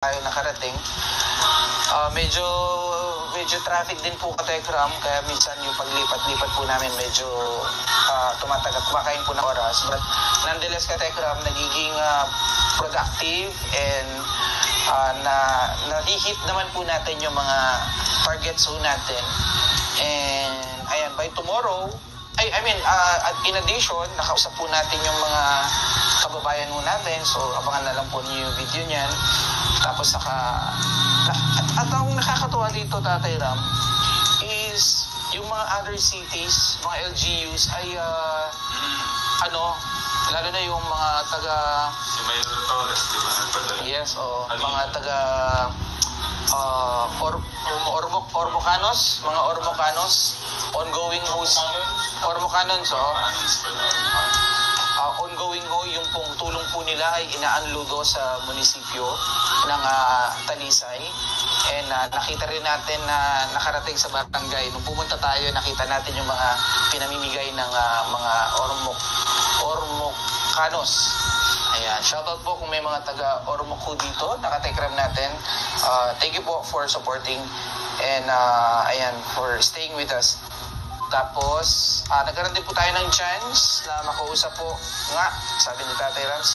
tayo nakarating. Medyo traffic din po Katekram, kaya minsan yung paglipat-lipat po namin medyo kumakain po ng oras. But nonetheless Katekram, nagiging productive and na-hit naman po natin yung mga targets po natin. And ayan, by tomorrow, in addition, nakausap po natin yung mga kababayan mo natin. So, abangan na lang po niyo yung video niyan. Tapos at ang nakakatuwa dito, Tatay Ram, is yung mga other cities, mga LGUs ay lalo na yung mga taga si Mayor Torres, di ba nagpadala? yes, mga taga Ormocanos, mga Ormocanos, ongoing host Ormocanons, ongoing ho yung pong tulong po nila ay ina-unload sa munisipyo ng Talisay. And nakita rin natin na nakarating sa barangay. Nung pumunta tayo, nakita natin yung mga pinamimigay ng mga Ormocanos. Ayan, shoutout po kung may mga taga Ormoc dito, nakatekram natin. Thank you po for supporting and for staying with us. Tapos, nagkaroon din po tayo ng chance na makausap po nga, sabi ni Tatay Rams,